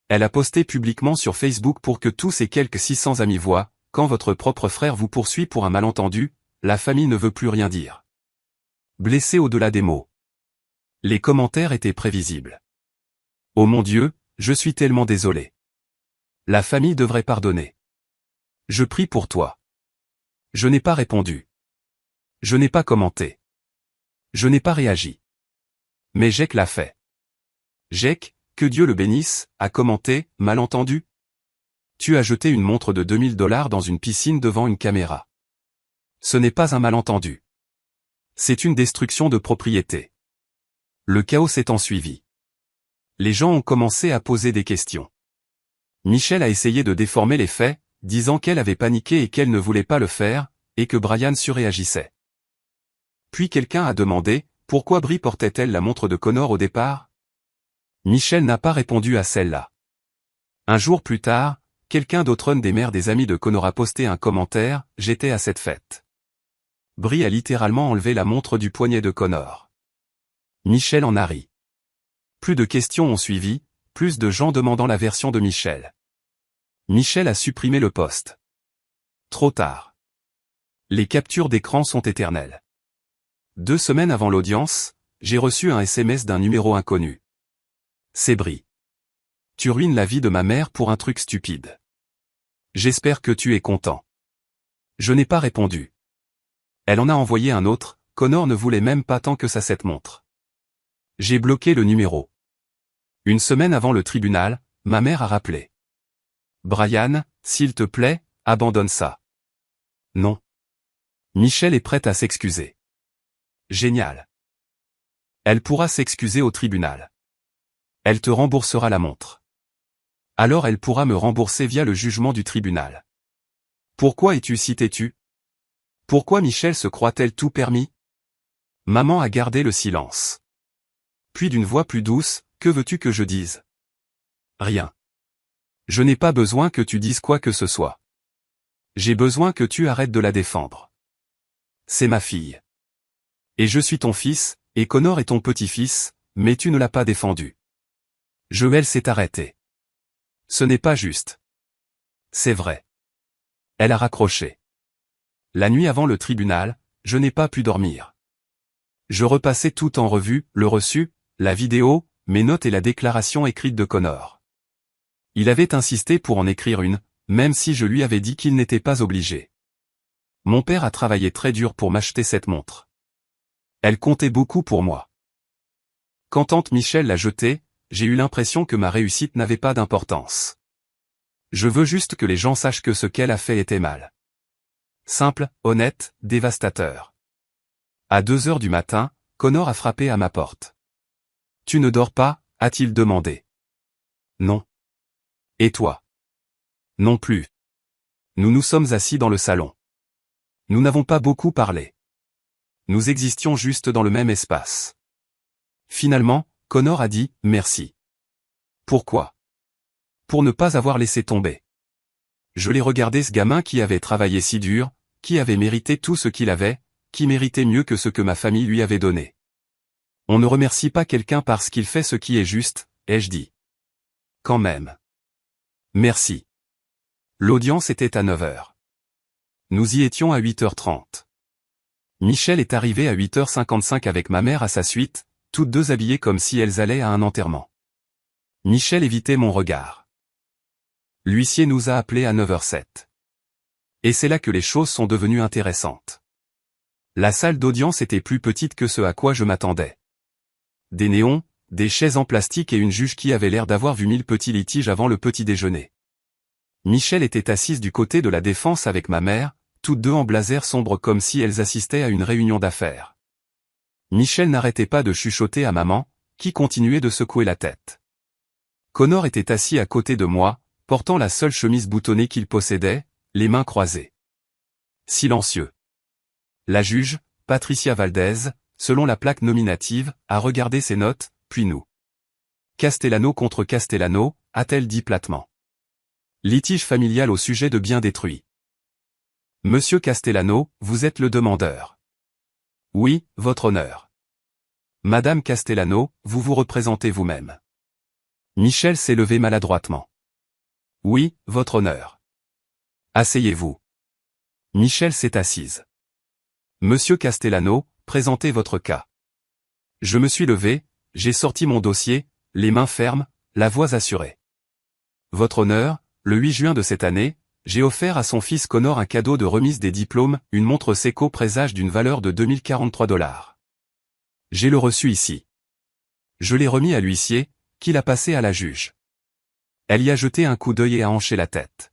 Elle a posté publiquement sur Facebook pour que tous ses quelques 600 amis voient, quand votre propre frère vous poursuit pour un malentendu, la famille ne veut plus rien dire. Blessé au-delà des mots. Les commentaires étaient prévisibles. Oh mon Dieu, je suis tellement désolé. La famille devrait pardonner. Je prie pour toi. Je n'ai pas répondu. Je n'ai pas commenté. Je n'ai pas réagi. Mais Jake l'a fait. Jake, que Dieu le bénisse, a commenté, malentendu. Tu as jeté une montre de $2000 dans une piscine devant une caméra. Ce n'est pas un malentendu. C'est une destruction de propriété. Le chaos s'est ensuivi. Les gens ont commencé à poser des questions. Michel a essayé de déformer les faits, disant qu'elle avait paniqué et qu'elle ne voulait pas le faire, et que Brian surréagissait. Puis quelqu'un a demandé, pourquoi Brie portait-elle la montre de Connor au départ? Michel n'a pas répondu à celle-là. Un jour plus tard, quelqu'un d'autre des mères des amis de Connor a posté un commentaire, j'étais à cette fête. Brie a littéralement enlevé la montre du poignet de Connor. Michel en a ri. Plus de questions ont suivi, plus de gens demandant la version de Michel. Michel a supprimé le post. Trop tard. Les captures d'écran sont éternelles. 2 semaines avant l'audience, j'ai reçu un SMS d'un numéro inconnu. C'est Brie. Tu ruines la vie de ma mère pour un truc stupide. J'espère que tu es content. Je n'ai pas répondu. Elle en a envoyé un autre, Connor ne voulait même pas tant que ça cette montre. J'ai bloqué le numéro. 1 semaine avant le tribunal, ma mère a rappelé. Brian, s'il te plaît, abandonne ça. Non. Michel est prête à s'excuser. Génial. Elle pourra s'excuser au tribunal. Elle te remboursera la montre. Alors elle pourra me rembourser via le jugement du tribunal. Pourquoi es-tu si têtu? Pourquoi Michel se croit-elle tout permis? Maman a gardé le silence. Puis d'une voix plus douce, que veux-tu que je dise? Rien. Je n'ai pas besoin que tu dises quoi que ce soit. J'ai besoin que tu arrêtes de la défendre. C'est ma fille. Et je suis ton fils, et Connor est ton petit-fils, mais tu ne l'as pas défendu. Joël s'est arrêté. Ce n'est pas juste. C'est vrai. Elle a raccroché. La nuit avant le tribunal, je n'ai pas pu dormir. Je repassais tout en revue, le reçu, la vidéo, mes notes et la déclaration écrite de Connor. Il avait insisté pour en écrire une, même si je lui avais dit qu'il n'était pas obligé. Mon père a travaillé très dur pour m'acheter cette montre. Elle comptait beaucoup pour moi. Quand tante Michel l'a jetée, j'ai eu l'impression que ma réussite n'avait pas d'importance. Je veux juste que les gens sachent que ce qu'elle a fait était mal. Simple, honnête, dévastateur. À 2 heures du matin, Connor a frappé à ma porte. « Tu ne dors pas ?» a-t-il demandé. « Non. »« Et toi ?»« Non plus. » Nous nous sommes assis dans le salon. Nous n'avons pas beaucoup parlé. Nous existions juste dans le même espace. Finalement, Connor a dit « Merci. » Pourquoi? Pour ne pas avoir laissé tomber. Je l'ai regardé, ce gamin qui avait travaillé si dur, qui avait mérité tout ce qu'il avait, qui méritait mieux que ce que ma famille lui avait donné. On ne remercie pas quelqu'un parce qu'il fait ce qui est juste, ai-je dit. Quand même. Merci. L'audience était à 9 heures. Nous y étions à 8h30. Michel est arrivé à 8h55 avec ma mère à sa suite, toutes deux habillées comme si elles allaient à un enterrement. Michel évitait mon regard. L'huissier nous a appelés à 9h07. Et c'est là que les choses sont devenues intéressantes. La salle d'audience était plus petite que ce à quoi je m'attendais. Des néons, des chaises en plastique et une juge qui avait l'air d'avoir vu 1000 petits litiges avant le petit déjeuner. Michel était assise du côté de la défense avec ma mère, toutes deux en blazer sombre comme si elles assistaient à une réunion d'affaires. Michel n'arrêtait pas de chuchoter à maman, qui continuait de secouer la tête. Connor était assis à côté de moi, portant la seule chemise boutonnée qu'il possédait, les mains croisées. Silencieux. La juge, Patricia Valdez, selon la plaque nominative, a regardé ses notes, puis nous. Castellano contre Castellano, a-t-elle dit platement. Litige familial au sujet de biens détruits. Monsieur Castellano, vous êtes le demandeur. Oui, votre honneur. Madame Castellano, vous vous représentez vous-même. Michel s'est levé maladroitement. Oui, votre honneur. Asseyez-vous. Michel s'est assise. Monsieur Castellano, présentez votre cas. Je me suis levé, j'ai sorti mon dossier, les mains fermes, la voix assurée. Votre honneur, le 8 juin de cette année, j'ai offert à son fils Connor un cadeau de remise des diplômes, une montre Seiko présage d'une valeur de 2043 $. J'ai le reçu ici. Je l'ai remis à l'huissier, qui l'a passé à la juge. Elle y a jeté un coup d'œil et a hanché la tête.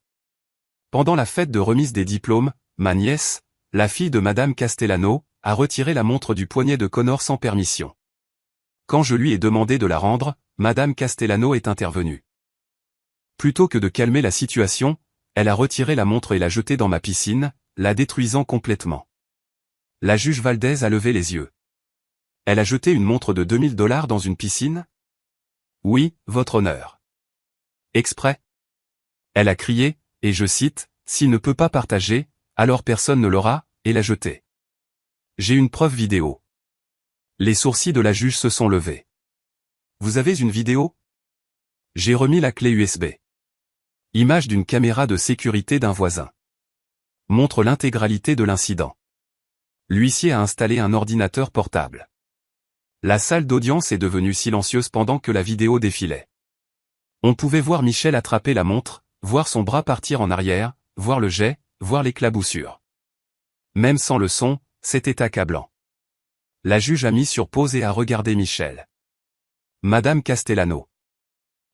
Pendant la fête de remise des diplômes, ma nièce, la fille de Madame Castellano, a retiré la montre du poignet de Connor sans permission. Quand je lui ai demandé de la rendre, Madame Castellano est intervenue. Plutôt que de calmer la situation, elle a retiré la montre et l'a jetée dans ma piscine, la détruisant complètement. La juge Valdez a levé les yeux. Elle a jeté une montre de 2000 $ dans une piscine? Oui, votre honneur. Exprès? Elle a crié, et je cite, « S'il ne peut pas partager, alors personne ne l'aura », et l'a jetée. J'ai une preuve vidéo. Les sourcils de la juge se sont levés. Vous avez une vidéo? J'ai remis la clé USB. Image d'une caméra de sécurité d'un voisin. Montre l'intégralité de l'incident. L'huissier a installé un ordinateur portable. La salle d'audience est devenue silencieuse pendant que la vidéo défilait. On pouvait voir Michel attraper la montre, voir son bras partir en arrière, voir le jet, voir l'éclaboussure. Même sans le son, c'était accablant. La juge a mis sur pause et a regardé Michel. Madame Castellano.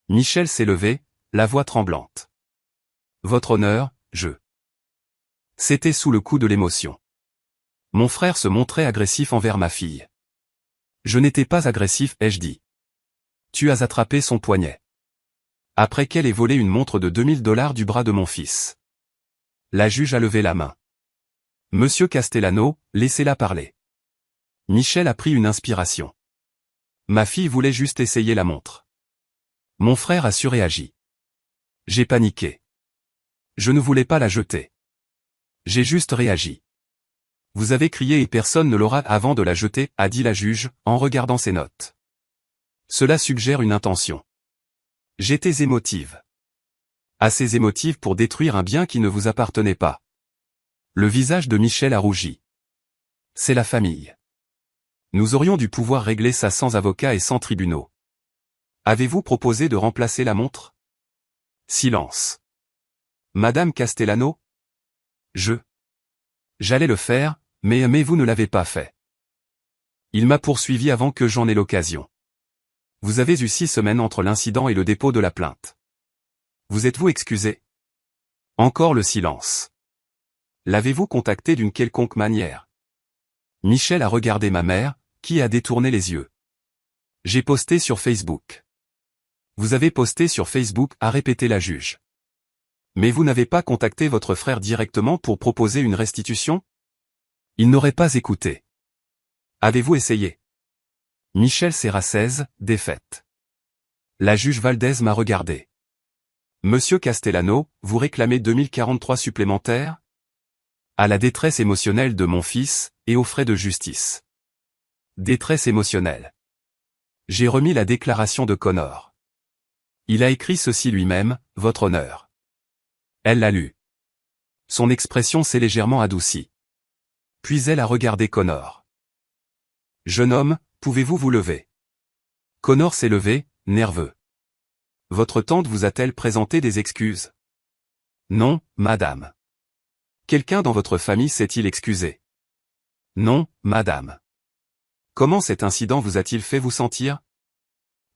Michel s'est levé, la voix tremblante. Votre honneur, je. C'était sous le coup de l'émotion. Mon frère se montrait agressif envers ma fille. Je n'étais pas agressif, ai-je dit. Tu as attrapé son poignet. Après qu'elle ait volé une montre de 2000 $ du bras de mon fils. La juge a levé la main. Monsieur Castellano, laissez-la parler. Michel a pris une inspiration. Ma fille voulait juste essayer la montre. Mon frère a surréagi. J'ai paniqué. Je ne voulais pas la jeter. J'ai juste réagi. Vous avez crié et personne ne l'aura avant de la jeter, a dit la juge, en regardant ses notes. Cela suggère une intention. J'étais émotive. Assez émotive pour détruire un bien qui ne vous appartenait pas. Le visage de Michel a rougi. C'est la famille. Nous aurions dû pouvoir régler ça sans avocat et sans tribunaux. Avez-vous proposé de remplacer la montre? Silence. Madame Castellano? J'allais le faire, mais vous ne l'avez pas fait. Il m'a poursuivi avant que j'en ai l'occasion. Vous avez eu 6 semaines entre l'incident et le dépôt de la plainte. Vous êtes-vous excusé? Encore le silence. L'avez-vous contacté d'une quelconque manière? Michel a regardé ma mère, qui a détourné les yeux. J'ai posté sur Facebook. Vous avez posté sur Facebook, a répété la juge. Mais vous n'avez pas contacté votre frère directement pour proposer une restitution? Il n'aurait pas écouté. Avez-vous essayé? Michel serra 16, défaite. La juge Valdez m'a regardé. Monsieur Castellano, vous réclamez 2043 supplémentaires? À la détresse émotionnelle de mon fils, et aux frais de justice. Détresse émotionnelle. J'ai remis la déclaration de Connor. Il a écrit ceci lui-même, votre honneur. Elle l'a lu. Son expression s'est légèrement adoucie. Puis elle a regardé Connor. Jeune homme, pouvez-vous vous lever? Connor s'est levé, nerveux. Votre tante vous a-t-elle présenté des excuses? Non, madame. Quelqu'un dans votre famille s'est-il excusé? Non, madame. Comment cet incident vous a-t-il fait vous sentir?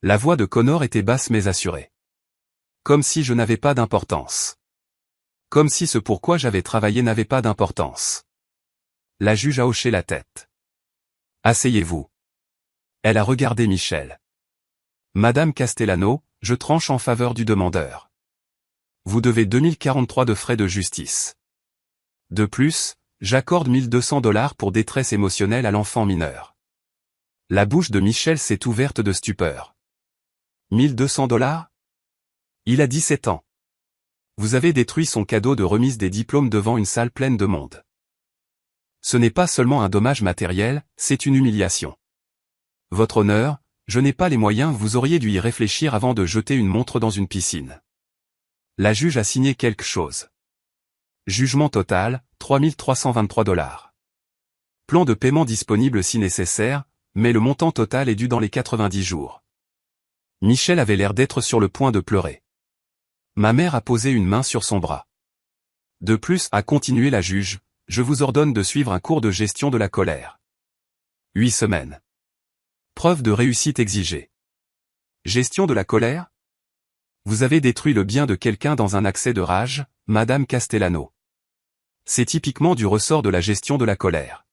La voix de Connor était basse mais assurée. Comme si je n'avais pas d'importance. Comme si ce pourquoi j'avais travaillé n'avait pas d'importance. La juge a hoché la tête. Asseyez-vous. Elle a regardé Michel. Madame Castellano, je tranche en faveur du demandeur. Vous devez 2043 de frais de justice. De plus, j'accorde $1200 pour détresse émotionnelle à l'enfant mineur. La bouche de Michel s'est ouverte de stupeur. $1200? Il a 17 ans. Vous avez détruit son cadeau de remise des diplômes devant une salle pleine de monde. Ce n'est pas seulement un dommage matériel, c'est une humiliation. Votre honneur, je n'ai pas les moyens, vous auriez dû y réfléchir avant de jeter une montre dans une piscine. La juge a signé quelque chose. Jugement total, $3323. Plan de paiement disponible si nécessaire, mais le montant total est dû dans les 90 jours. Michel avait l'air d'être sur le point de pleurer. Ma mère a posé une main sur son bras. De plus, a continué la juge, je vous ordonne de suivre un cours de gestion de la colère. 8 semaines. Preuve de réussite exigée. Gestion de la colère? Vous avez détruit le bien de quelqu'un dans un accès de rage, Madame Castellano. C'est typiquement du ressort de la gestion de la colère.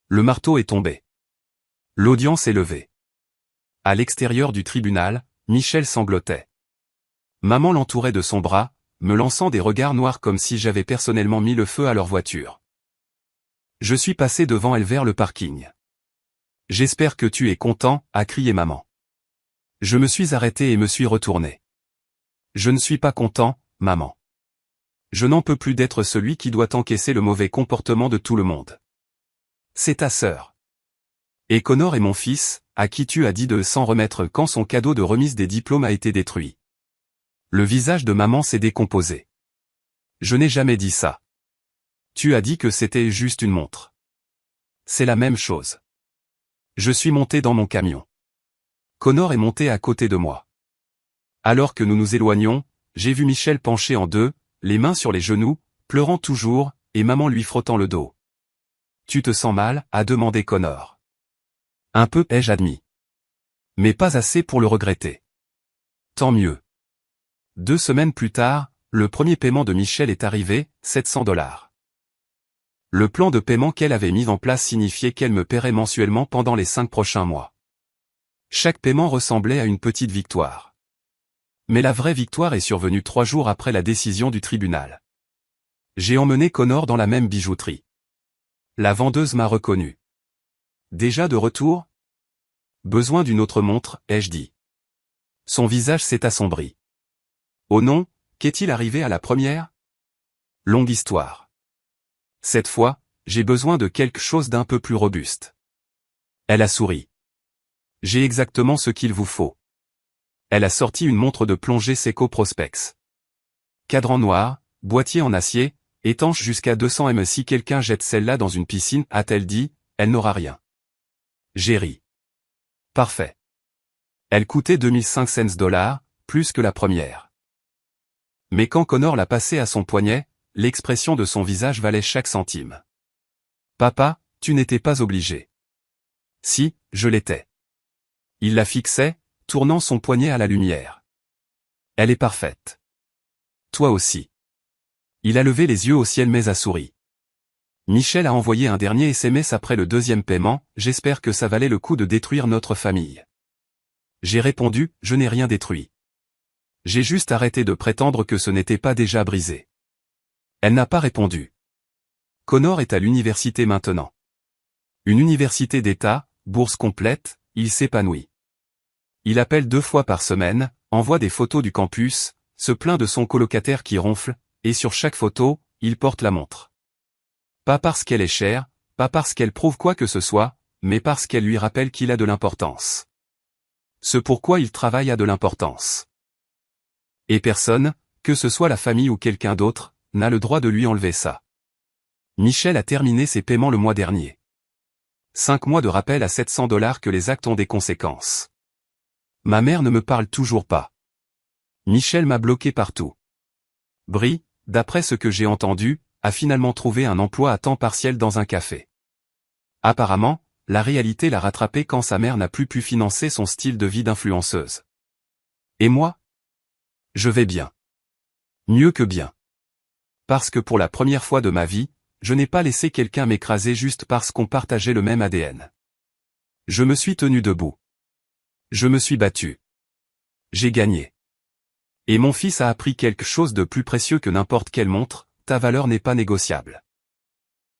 Le marteau est tombé. L'audience est levée. À l'extérieur du tribunal, Michel sanglotait. Maman l'entourait de son bras, me lançant des regards noirs comme si j'avais personnellement mis le feu à leur voiture. Je suis passé devant elle vers le parking. J'espère que tu es content, a crié maman. Je me suis arrêté et me suis retourné. Je ne suis pas content, maman. Je n'en peux plus d'être celui qui doit encaisser le mauvais comportement de tout le monde. C'est ta sœur. Et Connor est mon fils, à qui tu as dit de s'en remettre quand son cadeau de remise des diplômes a été détruit. Le visage de maman s'est décomposé. Je n'ai jamais dit ça. Tu as dit que c'était juste une montre. C'est la même chose. Je suis monté dans mon camion. Connor est monté à côté de moi. Alors que nous nous éloignions, j'ai vu Michel penché en deux, les mains sur les genoux, pleurant toujours, et maman lui frottant le dos. Tu te sens mal, a demandé Connor. Un peu, ai-je admis. Mais pas assez pour le regretter. Tant mieux. 2 semaines plus tard, le premier paiement de Michel est arrivé, $700. Le plan de paiement qu'elle avait mis en place signifiait qu'elle me paierait mensuellement pendant les 5 prochains mois. Chaque paiement ressemblait à une petite victoire. Mais la vraie victoire est survenue 3 jours après la décision du tribunal. J'ai emmené Connor dans la même bijouterie. La vendeuse m'a reconnu. Déjà de retour? Besoin d'une autre montre, ai-je dit. Son visage s'est assombri. Oh non, qu'est-il arrivé à la première? Longue histoire. Cette fois, j'ai besoin de quelque chose d'un peu plus robuste. Elle a souri. J'ai exactement ce qu'il vous faut. Elle a sorti une montre de plongée Seiko Prospex. Cadran noir, boîtier en acier, étanche jusqu'à 200 m. Si quelqu'un jette celle-là dans une piscine, a-t-elle dit, elle n'aura rien. J'ai ri. Parfait. Elle coûtait $2500, plus que la première. Mais quand Connor l'a passé à son poignet, l'expression de son visage valait chaque centime. Papa, tu n'étais pas obligé. Si, je l'étais. Il la fixait, tournant son poignet à la lumière. Elle est parfaite. Toi aussi. Il a levé les yeux au ciel mais a souri. Michel a envoyé un dernier SMS après le deuxième paiement, j'espère que ça valait le coup de détruire notre famille. J'ai répondu, je n'ai rien détruit. J'ai juste arrêté de prétendre que ce n'était pas déjà brisé. Elle n'a pas répondu. Connor est à l'université maintenant. Une université d'État, bourse complète, il s'épanouit. Il appelle 2 fois par semaine, envoie des photos du campus, se plaint de son colocataire qui ronfle, et sur chaque photo, il porte la montre. Pas parce qu'elle est chère, pas parce qu'elle prouve quoi que ce soit, mais parce qu'elle lui rappelle qu'il a de l'importance. Ce pourquoi il travaille a de l'importance. Et personne, que ce soit la famille ou quelqu'un d'autre, n'a le droit de lui enlever ça. Michel a terminé ses paiements le mois dernier. 5 mois de rappel à $700 que les actes ont des conséquences. Ma mère ne me parle toujours pas. Michel m'a bloqué partout. Brie, d'après ce que j'ai entendu, a finalement trouvé un emploi à temps partiel dans un café. Apparemment, la réalité l'a rattrapé quand sa mère n'a plus pu financer son style de vie d'influenceuse. Et moi? Je vais bien. Mieux que bien. Parce que pour la première fois de ma vie, je n'ai pas laissé quelqu'un m'écraser juste parce qu'on partageait le même ADN. Je me suis tenu debout. Je me suis battu. J'ai gagné. Et mon fils a appris quelque chose de plus précieux que n'importe quelle montre, ta valeur n'est pas négociable.